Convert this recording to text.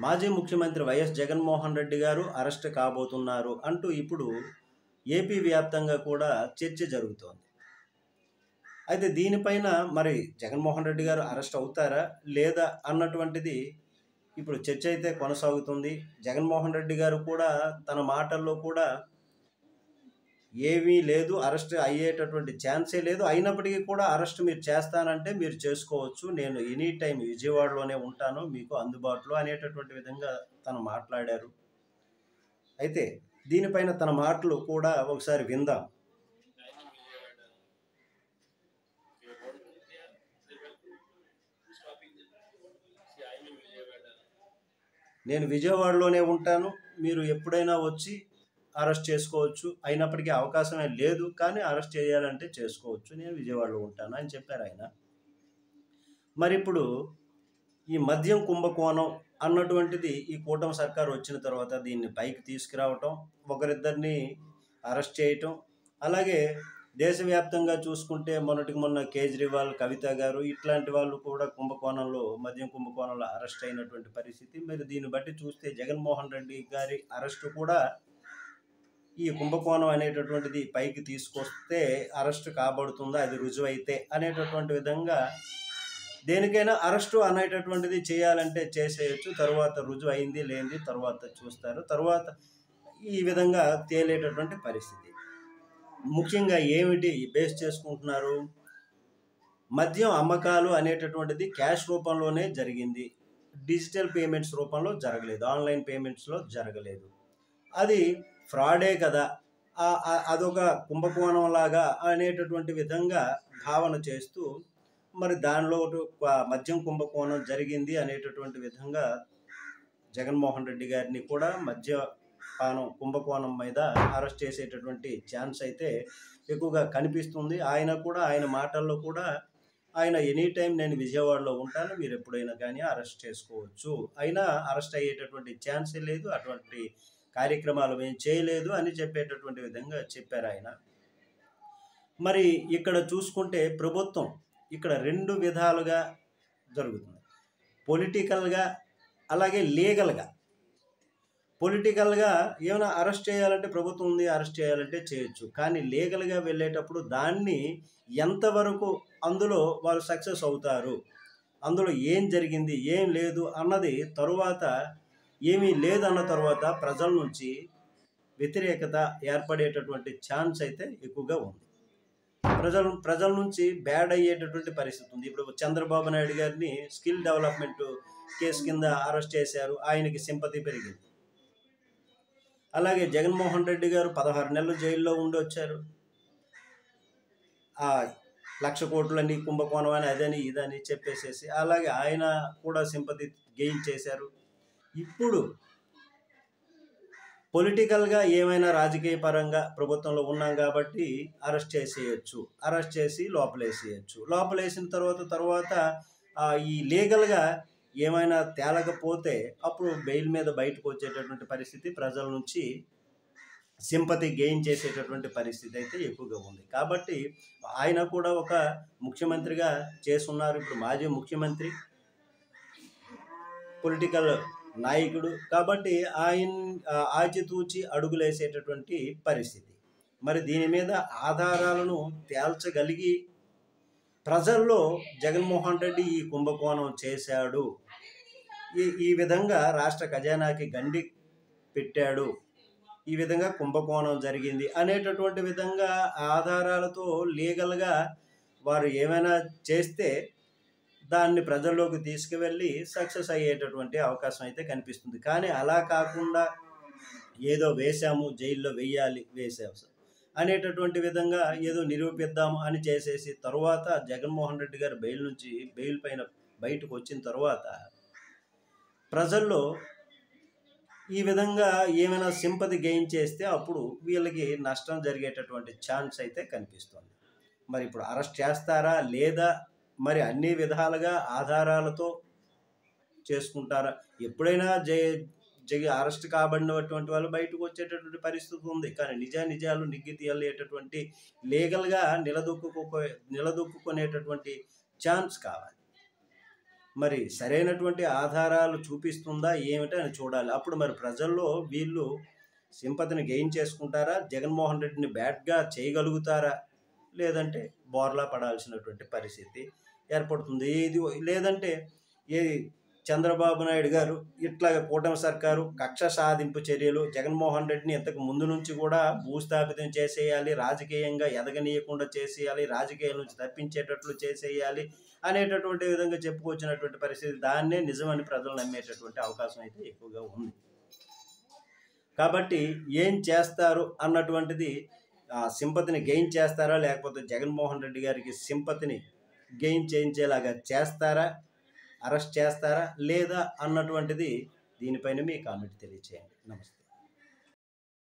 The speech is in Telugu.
మాజీ ముఖ్యమంత్రి వైఎస్ జగన్మోహన్ రెడ్డి గారు అరెస్ట్ కాబోతున్నారు అంటూ ఇప్పుడు ఏపీ వ్యాప్తంగా కూడా చర్చ జరుగుతోంది. అయితే దీనిపైన మరి జగన్మోహన్ రెడ్డి గారు అరెస్ట్ అవుతారా లేదా అన్నటువంటిది ఇప్పుడు చర్చ అయితే కొనసాగుతుంది. జగన్మోహన్ రెడ్డి గారు కూడా తన మాటల్లో కూడా ఏమీ లేదు, అరెస్ట్ అయ్యేటటువంటి ఛాన్సే లేదు, అయినప్పటికీ కూడా అరెస్ట్ మీరు చేస్తానంటే మీరు చేసుకోవచ్చు, నేను ఎనీ టైం విజయవాడలోనే ఉంటాను మీకు అందుబాటులో అనేటటువంటి విధంగా తను మాట్లాడారు. అయితే దీనిపైన తన మాటలు కూడా ఒకసారి విందాం. నేను విజయవాడలోనే ఉంటాను, మీరు ఎప్పుడైనా వచ్చి అరెస్ట్ చేసుకోవచ్చు, అయినప్పటికీ అవకాశమే లేదు, కానీ అరెస్ట్ చేయాలంటే చేసుకోవచ్చు, నేను విజయవాడలో ఉంటాను అని చెప్పారు ఆయన. మరి ఇప్పుడు ఈ మద్యం కుంభకోణం అన్నటువంటిది ఈ కూటమి సర్కారు వచ్చిన తర్వాత దీన్ని పైకి తీసుకురావటం, ఒకరిద్దరిని అరెస్ట్ చేయటం, అలాగే దేశవ్యాప్తంగా చూసుకుంటే మొన్నటికి మొన్న కేజ్రీవాల్, కవిత గారు ఇట్లాంటి వాళ్ళు కూడా మద్యం కుంభకోణంలో అరెస్ట్ అయినటువంటి పరిస్థితి. మరి దీన్ని బట్టి చూస్తే జగన్మోహన్ రెడ్డి గారి అరెస్టు కూడా ఈ కుంభకోణం అనేటటువంటిది పైకి తీసుకొస్తే అరెస్ట్ కాబడుతుందా, అది రుజువైతే అనేటటువంటి విధంగా దేనికైనా అరెస్టు అనేటటువంటిది చేయాలంటే చేసేయచ్చు, తర్వాత రుజువు అయింది లేనిది తర్వాత చూస్తారు, తర్వాత ఈ విధంగా తేలేటటువంటి పరిస్థితి. ముఖ్యంగా ఏమిటి బేస్ చేసుకుంటున్నారు? మద్యం అమ్మకాలు అనేటటువంటిది క్యాష్ రూపంలోనే జరిగింది, డిజిటల్ పేమెంట్స్ రూపంలో జరగలేదు, ఆన్లైన్ పేమెంట్స్లో జరగలేదు. అది ఫ్రాడే కదా, అదొక కుంభకోణం లాగా అనేటటువంటి విధంగా భావన చేస్తూ మరి దానిలో మద్యం కుంభకోణం జరిగింది అనేటటువంటి విధంగా జగన్మోహన్ రెడ్డి గారిని కూడా మద్యపానం కుంభకోణం మీద అరెస్ట్ చేసేటటువంటి ఛాన్స్ అయితే ఎక్కువగా కనిపిస్తుంది. ఆయన మాటల్లో కూడా ఆయన ఎనీ టైం నేను విజయవాడలో ఉంటాను, మీరు ఎప్పుడైనా కానీ అరెస్ట్ చేసుకోవచ్చు, అయినా అరెస్ట్ అయ్యేటటువంటి ఛాన్సే లేదు, అటువంటి కార్యక్రమాలు మేము చేయలేదు అని చెప్పేటటువంటి విధంగా చెప్పారు ఆయన. మరి ఇక్కడ చూసుకుంటే ప్రభుత్వం ఇక్కడ రెండు విధాలుగా జరుగుతుంది, పొలిటికల్గా అలాగే లీగల్గా. పొలిటికల్గా ఏమైనా అరెస్ట్ చేయాలంటే ప్రభుత్వం ఉంది, అరెస్ట్ చేయాలంటే చేయొచ్చు, కానీ లీగల్గా వెళ్ళేటప్పుడు దాన్ని ఎంతవరకు అందులో వాళ్ళు సక్సెస్ అవుతారు, అందులో ఏం జరిగింది ఏం లేదు అన్నది తరువాత, ఏమీ లేదన్న తర్వాత ప్రజల నుంచి వ్యతిరేకత ఏర్పడేటటువంటి ఛాన్స్ అయితే ఎక్కువగా ఉంది. ప్రజల నుంచి బ్యాడ్ అయ్యేటటువంటి పరిస్థితి ఉంది. ఇప్పుడు చంద్రబాబు నాయుడు గారిని స్కిల్ డెవలప్మెంట్ కేసు కింద అరెస్ట్ చేశారు, ఆయనకి సింపతి పెరిగింది. అలాగే జగన్మోహన్ రెడ్డి గారు 16 నెలలు జైల్లో ఉండి వచ్చారు, ఆ 1,00,000 కోట్లని కుంభకోణం అని అదని ఇదని చెప్పేసేసి, అలాగే ఆయన కూడా సింపతి గెయిన్ చేశారు. ఇప్పుడు పొలిటికల్గా ఏమైనా రాజకీయ పరంగా ప్రభుత్వంలో ఉన్నాం కాబట్టి అరెస్ట్ చేసేయచ్చు, అరెస్ట్ చేసి లోపలేసేయచ్చు, లోపలేసిన తర్వాత ఈ లీగల్గా ఏమైనా తేలకపోతే అప్పుడు బెయిల్ మీద బయటకు వచ్చేటటువంటి పరిస్థితి, ప్రజల నుంచి సింపతి గెయిన్ చేసేటటువంటి పరిస్థితి అయితే ఎక్కువగా ఉంది. కాబట్టి ఆయన కూడా ఒక ముఖ్యమంత్రిగా చేస్తున్నారు, ఇప్పుడు మాజీ ముఖ్యమంత్రి, పొలిటికల్ నాయకుడు, కాబట్టి ఆయన ఆచితూచి అడుగులేసేటటువంటి పరిస్థితి. మరి దీని మీద ఆధారాలను తేల్చగలిగి ప్రజల్లో జగన్మోహన్ రెడ్డి ఈ కుంభకోణం చేశాడు, ఈ విధంగా రాష్ట్ర ఖజానాకి గండి పెట్టాడు, ఈ విధంగా కుంభకోణం జరిగింది అనేటటువంటి విధంగా ఆధారాలతో లీగల్గా వారు ఏమైనా చేస్తే దాన్ని ప్రజల్లోకి తీసుకువెళ్ళి సక్సెస్ అయ్యేటటువంటి అవకాశం అయితే కనిపిస్తుంది. కానీ అలా కాకుండా ఏదో వేశాము, జైల్లో వేసాము అనేటటువంటి విధంగా ఏదో నిరూపిద్దాము అని చేసేసి తరువాత జగన్మోహన్ రెడ్డి గారు బెయిల్ పైన బయటకు వచ్చిన తర్వాత ప్రజల్లో ఈ విధంగా ఏమైనా సింపతి గెయిన్ చేస్తే అప్పుడు వీళ్ళకి నష్టం జరిగేటటువంటి ఛాన్స్ అయితే కనిపిస్తుంది. మరి ఇప్పుడు అరెస్ట్ చేస్తారా లేదా, మరి అన్ని విధాలుగా ఆధారాలతో చేసుకుంటారా? ఎప్పుడైనా అరెస్ట్ కాబడినటువంటి వాళ్ళు బయటకు వచ్చేటటువంటి పరిస్థితి ఉంది, కానీ నిజాలు నిగ్గు తీయలేటటువంటి లీగల్గా నిలదొక్కుకునేటటువంటి ఛాన్స్ కావాలి. మరి సరైనటువంటి ఆధారాలు చూపిస్తుందా ఏమిటి అని చూడాలి. అప్పుడు మరి ప్రజల్లో వీళ్ళు సింపతిని గెయిన్ చేసుకుంటారా? జగన్మోహన్ రెడ్డిని బ్యాడ్‌గా చేయగలుగుతారా? లేదంటే బోర్లా పడాల్సినటువంటి పరిస్థితి ఏర్పడుతుంది. ఇది లేదంటే ఏ చంద్రబాబు నాయుడు గారు ఇట్లాగ కూటమి సర్కారు కక్ష సాధింపు చర్యలు జగన్మోహన్ రెడ్డిని ఇంతకు ముందు నుంచి కూడా భూస్థాపితం చేసేయాలి, రాజకీయంగా ఎదగనీయకుండా చేసేయాలి, రాజకీయాల నుంచి తప్పించేటట్లు చేసేయాలి అనేటటువంటి విధంగా చెప్పుకొచ్చినటువంటి పరిస్థితి. దాన్నే నిజమని ప్రజలు నమ్మేటటువంటి అవకాశం అయితే ఎక్కువగా ఉంది. కాబట్టి ఏం చేస్తారు అన్నటువంటిది సింపతిని గెయిన్ చేస్తారా? లేకపోతే జగన్మోహన్ రెడ్డి గారికి సింపతిని గెయిన్ చేయించేలాగా చేస్తారా? అరెస్ట్ చేస్తారా? లేదా అన్నటువంటిది దీనిపైన మీ కామెంట్ తెలియచేయండి. నమస్తే.